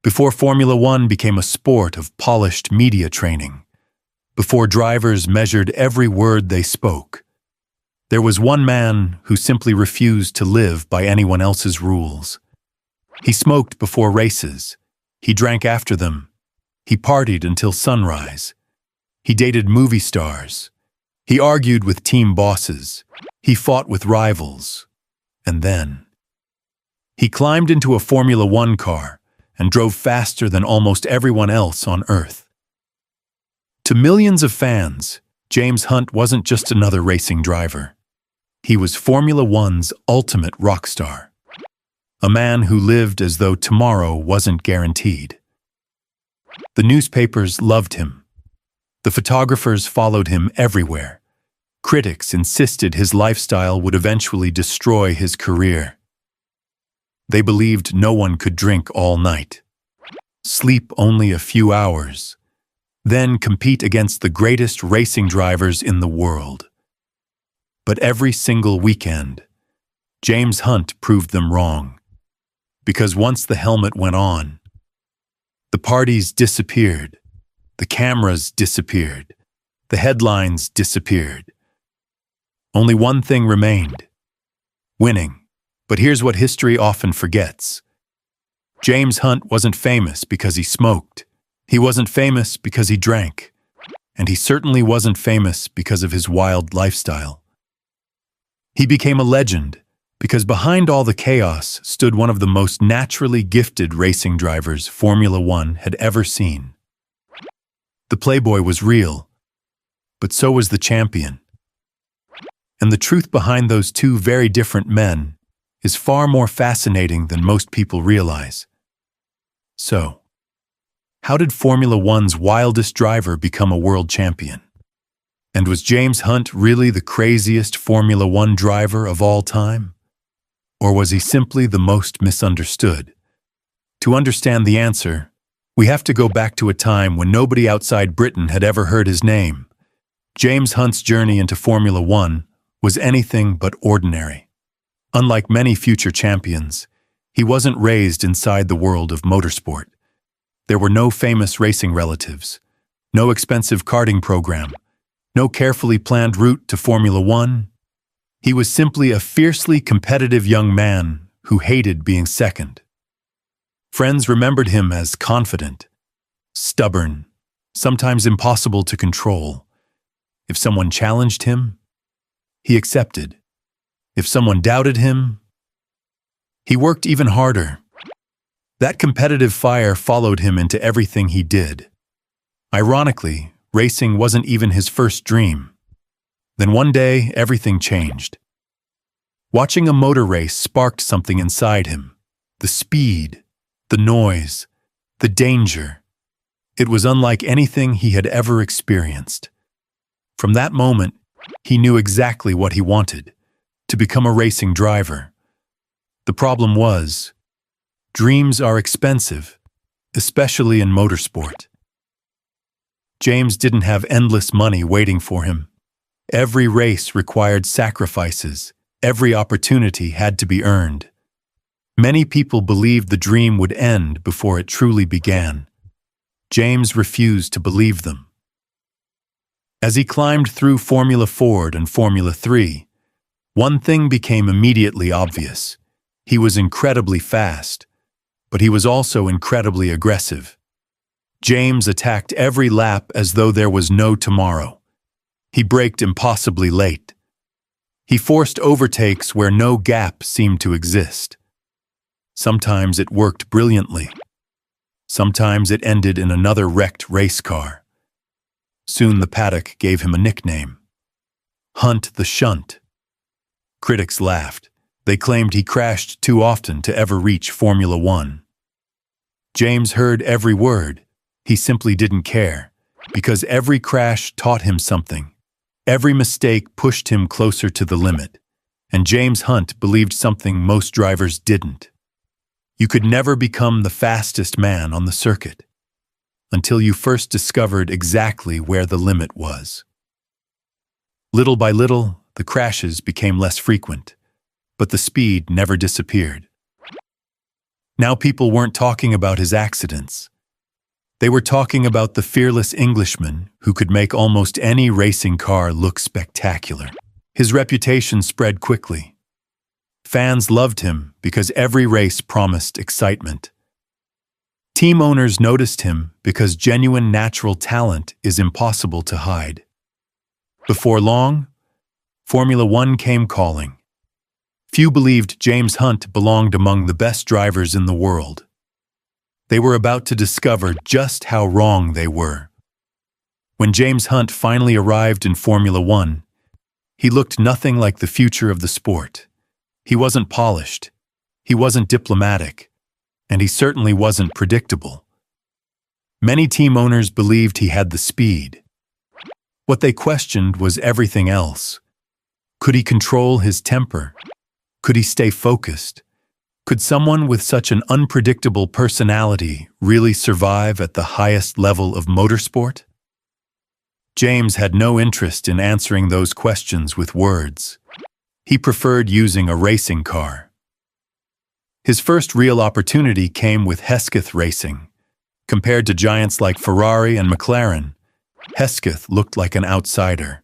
before Formula One became a sport of polished media training, before drivers measured every word they spoke, there was one man who simply refused to live by anyone else's rules. He smoked before races. He drank after them. He partied until sunrise. He dated movie stars. He argued with team bosses. He fought with rivals. And then he climbed into a Formula One car and drove faster than almost everyone else on Earth. To millions of fans, James Hunt wasn't just another racing driver. He was Formula One's ultimate rock star. A man who lived as though tomorrow wasn't guaranteed. The newspapers loved him. The photographers followed him everywhere. Critics insisted his lifestyle would eventually destroy his career. They believed no one could drink all night, sleep only a few hours, then compete against the greatest racing drivers in the world. But every single weekend, James Hunt proved them wrong. Because once the helmet went on, the parties disappeared, the cameras disappeared, the headlines disappeared. Only one thing remained: winning. But here's what history often forgets. James Hunt wasn't famous because he smoked. He wasn't famous because he drank. And he certainly wasn't famous because of his wild lifestyle. He became a legend because behind all the chaos stood one of the most naturally gifted racing drivers Formula One had ever seen. The playboy was real, but so was the champion. And the truth behind those two very different men is far more fascinating than most people realize. So, how did Formula One's wildest driver become a world champion? And was James Hunt really the craziest Formula One driver of all time? Or was he simply the most misunderstood? To understand the answer, we have to go back to a time when nobody outside Britain had ever heard his name. James Hunt's journey into Formula One was anything but ordinary. Unlike many future champions, he wasn't raised inside the world of motorsport. There were no famous racing relatives, no expensive karting program, no carefully planned route to Formula One. He was simply a fiercely competitive young man who hated being second. Friends remembered him as confident, stubborn, sometimes impossible to control. If someone challenged him, he accepted. If someone doubted him, he worked even harder. That competitive fire followed him into everything he did. Ironically, racing wasn't even his first dream. Then one day, everything changed. Watching a motor race sparked something inside him. The speed, the noise, the danger. It was unlike anything he had ever experienced. From that moment, he knew exactly what he wanted: to become a racing driver. The problem was, dreams are expensive, especially in motorsport. James didn't have endless money waiting for him. Every race required sacrifices. Every opportunity had to be earned. Many people believed the dream would end before it truly began. James refused to believe them. As he climbed through Formula Ford and Formula 3, one thing became immediately obvious. He was incredibly fast, but he was also incredibly aggressive. James attacked every lap as though there was no tomorrow. He braked impossibly late. He forced overtakes where no gap seemed to exist. Sometimes it worked brilliantly. Sometimes it ended in another wrecked race car. Soon the paddock gave him a nickname: Hunt the Shunt. Critics laughed. They claimed he crashed too often to ever reach Formula One. James heard every word. He simply didn't care, because every crash taught him something. Every mistake pushed him closer to the limit. And James Hunt believed something most drivers didn't. You could never become the fastest man on the circuit until you first discovered exactly where the limit was. Little by little, the crashes became less frequent, but the speed never disappeared. Now people weren't talking about his accidents. They were talking about the fearless Englishman who could make almost any racing car look spectacular. His reputation spread quickly. Fans loved him because every race promised excitement. Team owners noticed him because genuine natural talent is impossible to hide. Before long, Formula One came calling. Few believed James Hunt belonged among the best drivers in the world. They were about to discover just how wrong they were. When James Hunt finally arrived in Formula One, he looked nothing like the future of the sport. He wasn't polished, he wasn't diplomatic, and he certainly wasn't predictable. Many team owners believed he had the speed. What they questioned was everything else. Could he control his temper? Could he stay focused? Could someone with such an unpredictable personality really survive at the highest level of motorsport? James had no interest in answering those questions with words. He preferred using a racing car. His first real opportunity came with Hesketh Racing. Compared to giants like Ferrari and McLaren, Hesketh looked like an outsider.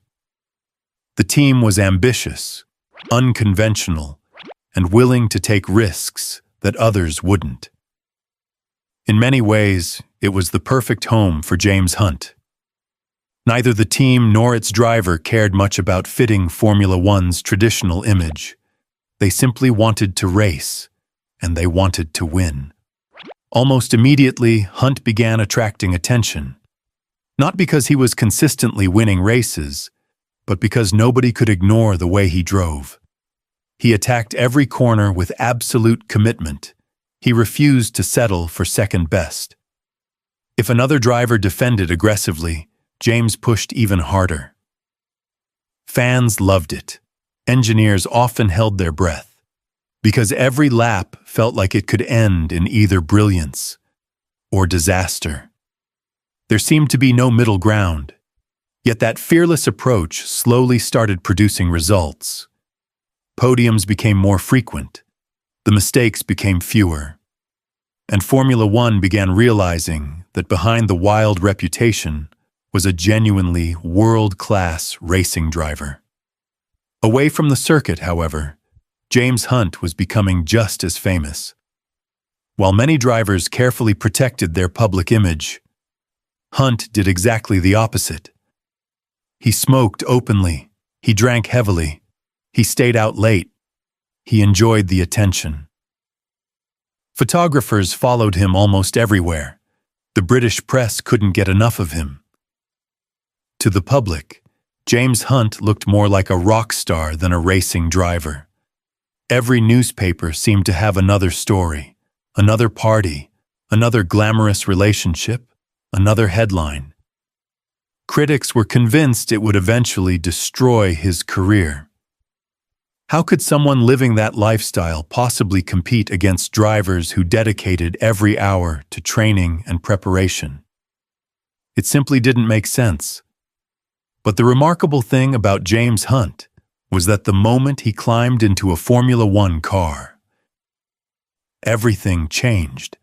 The team was ambitious, unconventional, and willing to take risks that others wouldn't. In many ways, it was the perfect home for James Hunt. Neither the team nor its driver cared much about fitting Formula One's traditional image. They simply wanted to race, and they wanted to win. Almost immediately, Hunt began attracting attention. Not because he was consistently winning races, but because nobody could ignore the way he drove. He attacked every corner with absolute commitment. He refused to settle for second best. If another driver defended aggressively, James pushed even harder. Fans loved it. Engineers often held their breath, because every lap felt like it could end in either brilliance or disaster. There seemed to be no middle ground, yet that fearless approach slowly started producing results. Podiums became more frequent, the mistakes became fewer, and Formula One began realizing that behind the wild reputation was a genuinely world-class racing driver. Away from the circuit, however, James Hunt was becoming just as famous. While many drivers carefully protected their public image, Hunt did exactly the opposite. He smoked openly, he drank heavily, he stayed out late, he enjoyed the attention. Photographers followed him almost everywhere. The British press couldn't get enough of him. To the public, James Hunt looked more like a rock star than a racing driver. Every newspaper seemed to have another story, another party, another glamorous relationship, another headline. Critics were convinced it would eventually destroy his career. How could someone living that lifestyle possibly compete against drivers who dedicated every hour to training and preparation? It simply didn't make sense. But the remarkable thing about James Hunt was that the moment he climbed into a Formula One car, everything changed.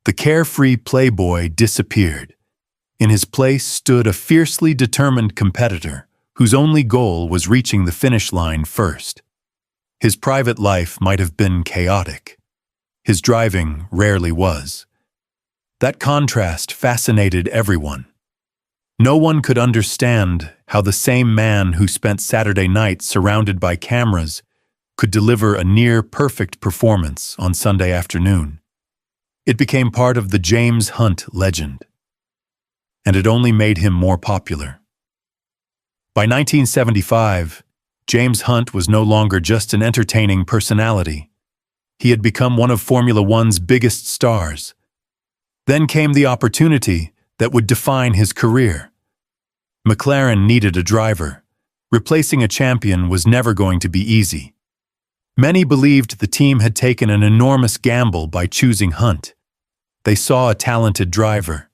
The carefree playboy disappeared. In his place stood a fiercely determined competitor whose only goal was reaching the finish line first. His private life might have been chaotic. His driving rarely was. That contrast fascinated everyone. No one could understand how the same man who spent Saturday nights surrounded by cameras could deliver a near-perfect performance on Sunday afternoon. It became part of the James Hunt legend, and it only made him more popular. By 1975, James Hunt was no longer just an entertaining personality. He had become one of Formula One's biggest stars. Then came the opportunity that would define his career. McLaren needed a driver. Replacing a champion was never going to be easy. Many believed the team had taken an enormous gamble by choosing Hunt. They saw a talented driver,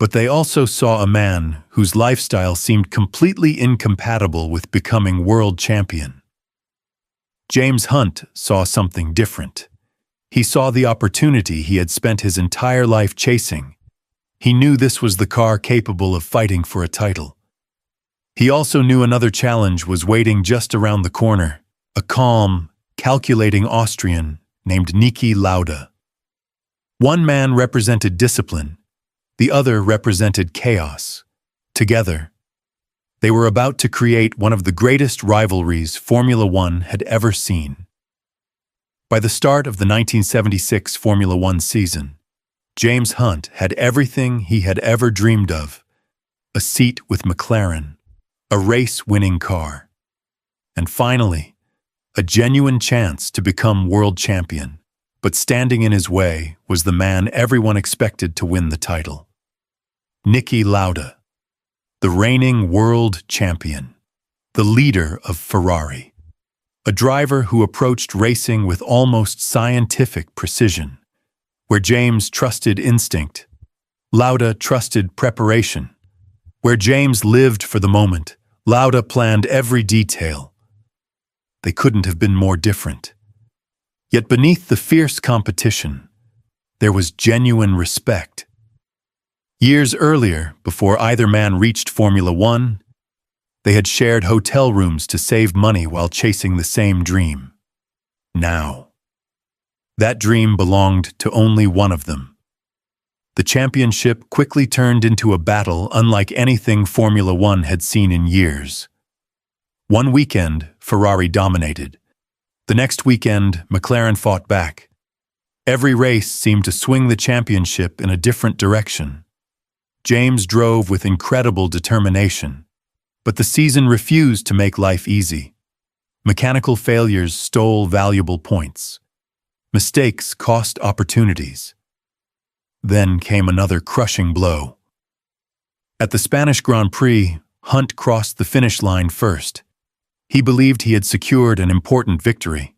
but they also saw a man whose lifestyle seemed completely incompatible with becoming world champion. James Hunt saw something different. He saw the opportunity he had spent his entire life chasing. He knew this was the car capable of fighting for a title. He also knew another challenge was waiting just around the corner, a calm, calculating Austrian named Niki Lauda. One man represented discipline, the other represented chaos. Together, they were about to create one of the greatest rivalries Formula One had ever seen. By the start of the 1976 Formula One season, James Hunt had everything he had ever dreamed of: a seat with McLaren, a race-winning car, and finally, a genuine chance to become world champion. But standing in his way was the man everyone expected to win the title: Niki Lauda, the reigning world champion, the leader of Ferrari, a driver who approached racing with almost scientific precision. Where James trusted instinct, Lauda trusted preparation. Where James lived for the moment, Lauda planned every detail. They couldn't have been more different. Yet beneath the fierce competition, there was genuine respect. Years earlier, before either man reached Formula One, they had shared hotel rooms to save money while chasing the same dream. Now, that dream belonged to only one of them. The championship quickly turned into a battle unlike anything Formula One had seen in years. One weekend, Ferrari dominated. The next weekend, McLaren fought back. Every race seemed to swing the championship in a different direction. James drove with incredible determination, but the season refused to make life easy. Mechanical failures stole valuable points. Mistakes cost opportunities. Then came another crushing blow. At the Spanish Grand Prix, Hunt crossed the finish line first. He believed he had secured an important victory.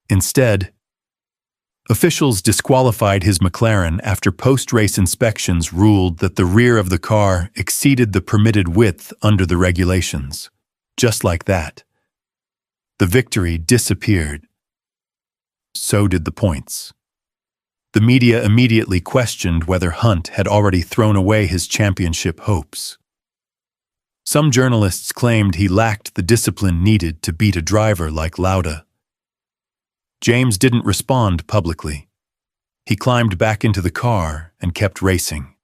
Instead, officials disqualified his McLaren after post-race inspections ruled that the rear of the car exceeded the permitted width under the regulations. Just like that, the victory disappeared. So did the points. The media immediately questioned whether Hunt had already thrown away his championship hopes. Some journalists claimed he lacked the discipline needed to beat a driver like Lauda. James didn't respond publicly. He climbed back into the car and kept racing.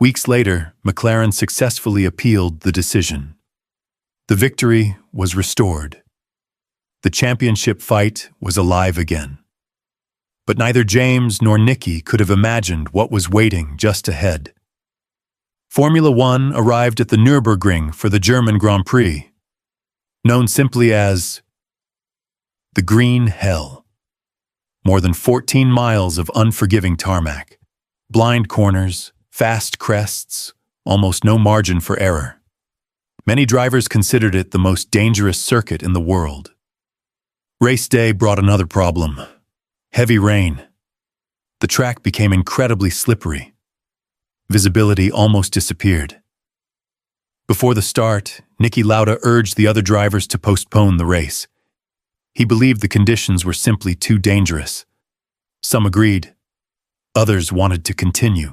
Weeks later, McLaren successfully appealed the decision. The victory was restored. The championship fight was alive again. But neither James nor Niki could have imagined what was waiting just ahead. Formula One arrived at the Nürburgring for the German Grand Prix, known simply as the Green Hell. More than 14 miles of unforgiving tarmac, blind corners, fast crests, almost no margin for error. Many drivers considered it the most dangerous circuit in the world. Race day brought another problem: heavy rain. The track became incredibly slippery. Visibility almost disappeared. Before the start, Niki Lauda urged the other drivers to postpone the race. He believed the conditions were simply too dangerous. Some agreed. Others wanted to continue.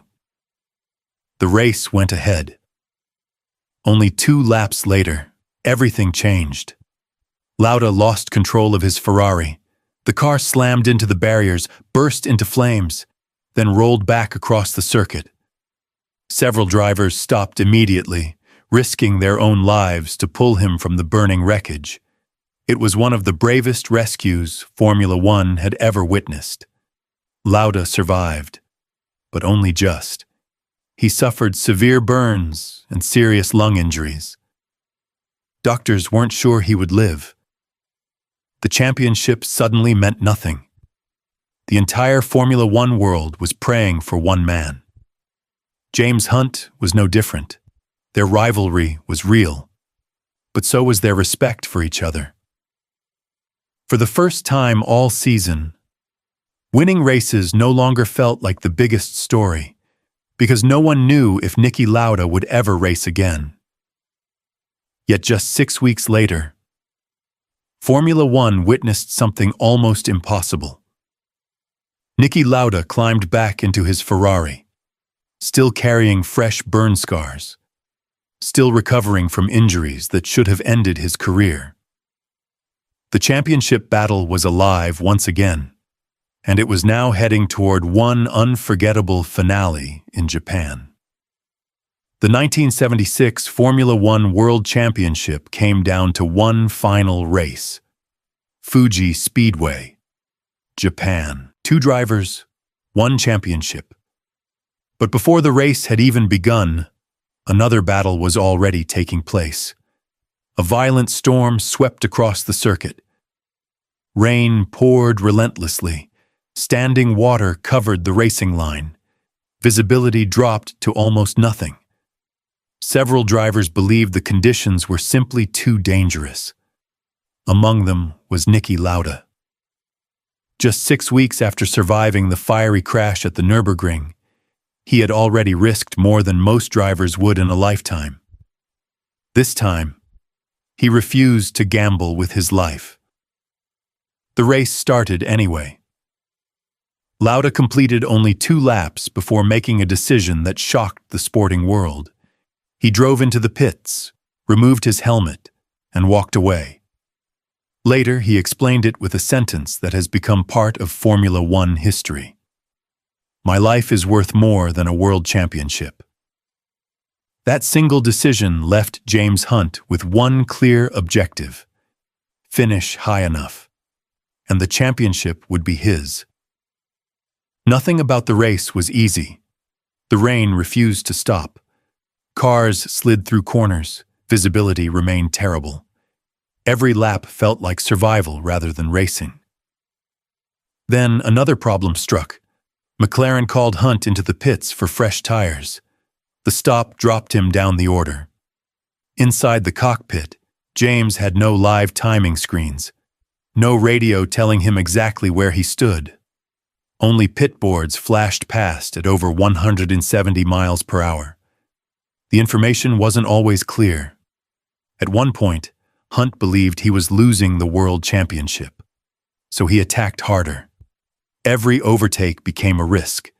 The race went ahead. Only 2 laps later, everything changed. Lauda lost control of his Ferrari. The car slammed into the barriers, burst into flames, then rolled back across the circuit. Several drivers stopped immediately, risking their own lives to pull him from the burning wreckage. It was one of the bravest rescues Formula One had ever witnessed. Lauda survived, but only just. He suffered severe burns and serious lung injuries. Doctors weren't sure he would live. The championship suddenly meant nothing. The entire Formula One world was praying for one man. James Hunt was no different. Their rivalry was real, but so was their respect for each other. For the first time all season, winning races no longer felt like the biggest story, because no one knew if Niki Lauda would ever race again. Yet just 6 weeks later, Formula One witnessed something almost impossible. Niki Lauda climbed back into his Ferrari, still carrying fresh burn scars, still recovering from injuries that should have ended his career. The championship battle was alive once again, and it was now heading toward one unforgettable finale in Japan. The 1976 Formula One World Championship came down to one final race: Fuji Speedway, Japan. 2 drivers, 1 championship. But before the race had even begun, another battle was already taking place. A violent storm swept across the circuit. Rain poured relentlessly. Standing water covered the racing line. Visibility dropped to almost nothing. Several drivers believed the conditions were simply too dangerous. Among them was Niki Lauda. Just 6 weeks after surviving the fiery crash at the Nürburgring, he had already risked more than most drivers would in a lifetime. This time, he refused to gamble with his life. The race started anyway. Lauda completed only 2 laps before making a decision that shocked the sporting world. He drove into the pits, removed his helmet, and walked away. Later, he explained it with a sentence that has become part of Formula One history. "My life is worth more than a world championship." That single decision left James Hunt with one clear objective: finish high enough, and the championship would be his. Nothing about the race was easy. The rain refused to stop. Cars slid through corners. Visibility remained terrible. Every lap felt like survival rather than racing. Then another problem struck. McLaren called Hunt into the pits for fresh tires. The stop dropped him down the order. Inside the cockpit, James had no live timing screens, no radio telling him exactly where he stood. Only pit boards flashed past at over 170 miles per hour. The information wasn't always clear. At one point, Hunt believed he was losing the world championship, so he attacked harder. Every overtake became a risk.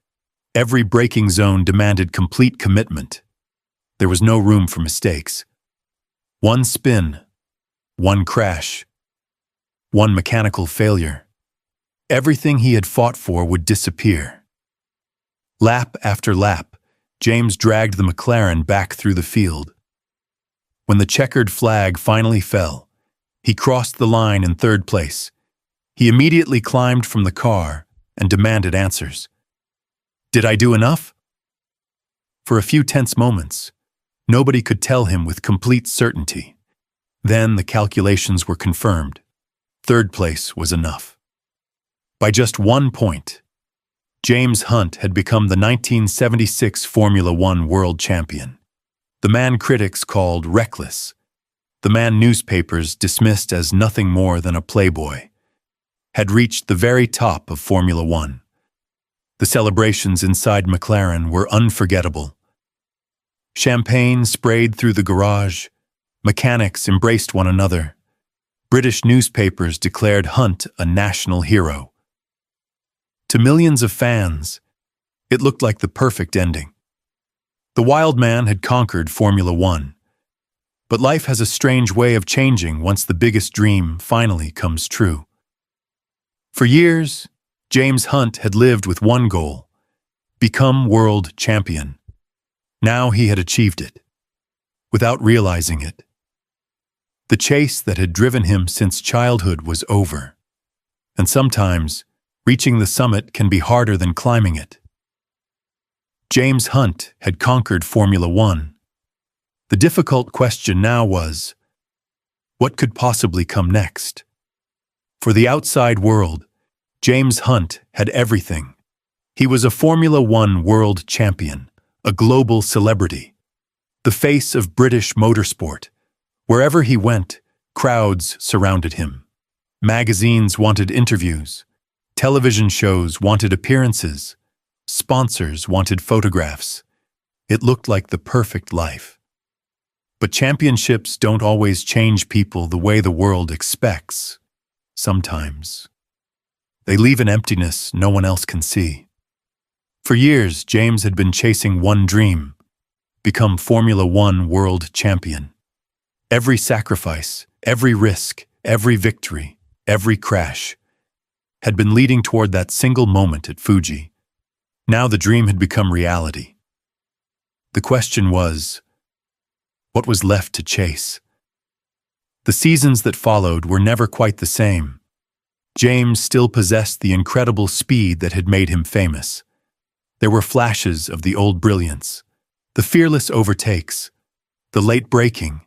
Every braking zone demanded complete commitment. There was no room for mistakes. One spin, one crash, one mechanical failure. Everything he had fought for would disappear. Lap after lap, James dragged the McLaren back through the field. When the checkered flag finally fell, he crossed the line in 3rd place. He immediately climbed from the car and demanded answers. Did I do enough? For a few tense moments, nobody could tell him with complete certainty. Then the calculations were confirmed. 3rd place was enough. By just 1 point, James Hunt had become the 1976 Formula One world champion. The man critics called reckless, the man newspapers dismissed as nothing more than a playboy, had reached the very top of Formula One. The celebrations inside McLaren were unforgettable. Champagne sprayed through the garage, mechanics embraced one another. British newspapers declared Hunt a national hero. To millions of fans, it looked like the perfect ending. The wild man had conquered Formula One. But life has a strange way of changing once the biggest dream finally comes true. For years, James Hunt had lived with one goal: become world champion. Now he had achieved it, without realizing it. The chase that had driven him since childhood was over, and sometimes reaching the summit can be harder than climbing it. James Hunt had conquered Formula One. The difficult question now was, what could possibly come next? For the outside world, James Hunt had everything. He was a Formula One world champion, a global celebrity, the face of British motorsport. Wherever he went, crowds surrounded him. Magazines wanted interviews. Television shows wanted appearances. Sponsors wanted photographs. It looked like the perfect life. But championships don't always change people the way the world expects. Sometimes. They leave an emptiness no one else can see. For years, James had been chasing one dream: become Formula One world champion. Every sacrifice, every risk, every victory, every crash had been leading toward that single moment at Fuji. Now the dream had become reality. The question was, what was left to chase? The seasons that followed were never quite the same. James still possessed the incredible speed that had made him famous. There were flashes of the old brilliance, the fearless overtakes, the late braking,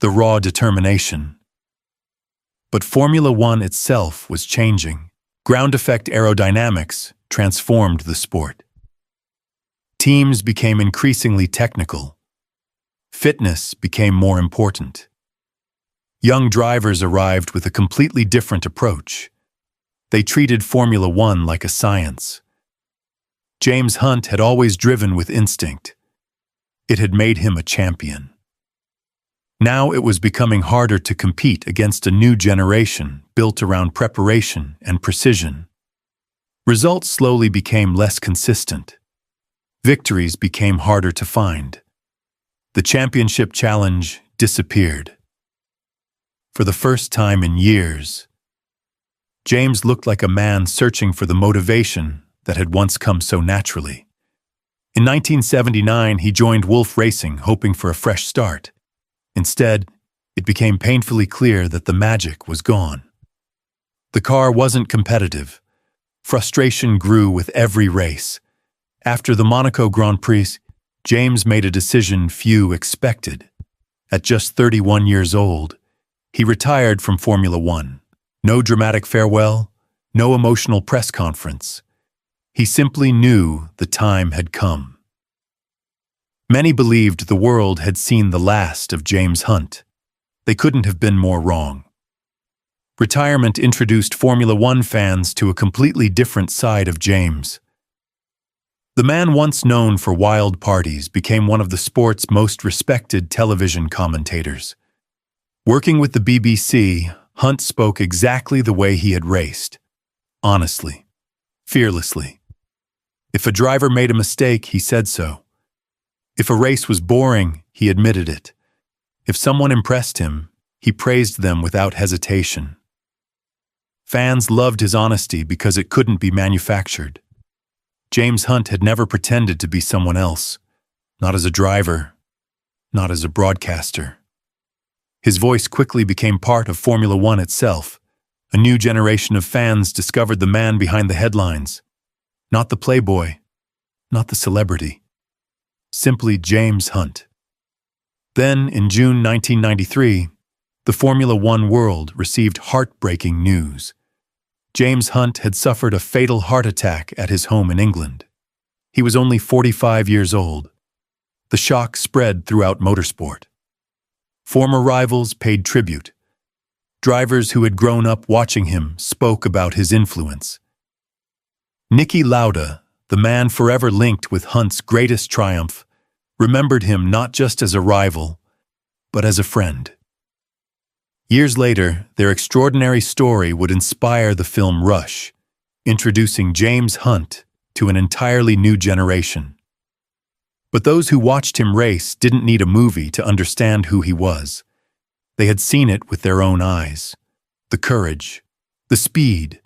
the raw determination. But Formula One itself was changing. Ground effect aerodynamics transformed the sport. Teams became increasingly technical. Fitness became more important. Young drivers arrived with a completely different approach. They treated Formula One like a science. James Hunt had always driven with instinct. It had made him a champion. Now it was becoming harder to compete against a new generation built around preparation and precision. Results slowly became less consistent. Victories became harder to find. The championship challenge disappeared. For the first time in years, James looked like a man searching for the motivation that had once come so naturally. In 1979, he joined Wolf Racing, hoping for a fresh start. Instead, it became painfully clear that the magic was gone. The car wasn't competitive. Frustration grew with every race. After the Monaco Grand Prix, James made a decision few expected. At just 31 years old, he retired from Formula One. No dramatic farewell, no emotional press conference. He simply knew the time had come. Many believed the world had seen the last of James Hunt. They couldn't have been more wrong. Retirement introduced Formula One fans to a completely different side of James. The man once known for wild parties became one of the sport's most respected television commentators. Working with the BBC, Hunt spoke exactly the way he had raced. Honestly. Fearlessly. If a driver made a mistake, he said so. If a race was boring, he admitted it. If someone impressed him, he praised them without hesitation. Fans loved his honesty because it couldn't be manufactured. James Hunt had never pretended to be someone else, not as a driver, not as a broadcaster. His voice quickly became part of Formula One itself. A new generation of fans discovered the man behind the headlines. Not the playboy, not the celebrity. Simply James Hunt. Then, in June 1993, the Formula One world received heartbreaking news. James Hunt had suffered a fatal heart attack at his home in England. He was only 45 years old. The shock spread throughout motorsport. Former rivals paid tribute. Drivers who had grown up watching him spoke about his influence. Niki Lauda, the man forever linked with Hunt's greatest triumph, remembered him not just as a rival, but as a friend. Years later, their extraordinary story would inspire the film Rush, introducing James Hunt to an entirely new generation. But those who watched him race didn't need a movie to understand who he was. They had seen it with their own eyes. The courage, the speed,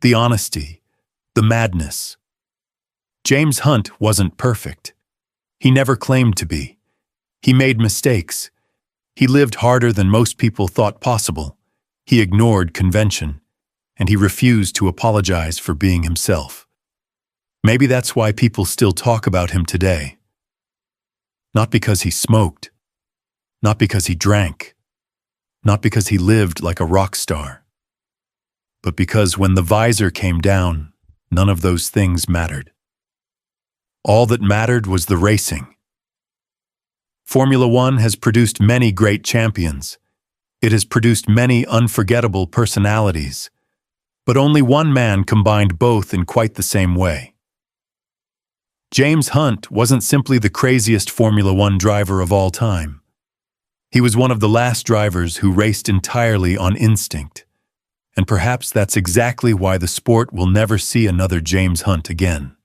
the honesty, the madness. James Hunt wasn't perfect. He never claimed to be. He made mistakes. He lived harder than most people thought possible. He ignored convention, and he refused to apologize for being himself. Maybe that's why people still talk about him today. Not because he smoked, not because he drank, not because he lived like a rock star, but because when the visor came down, none of those things mattered. All that mattered was the racing. Formula One has produced many great champions. It has produced many unforgettable personalities, but only one man combined both in quite the same way. James Hunt wasn't simply the craziest Formula One driver of all time. He was one of the last drivers who raced entirely on instinct. And perhaps that's exactly why the sport will never see another James Hunt again.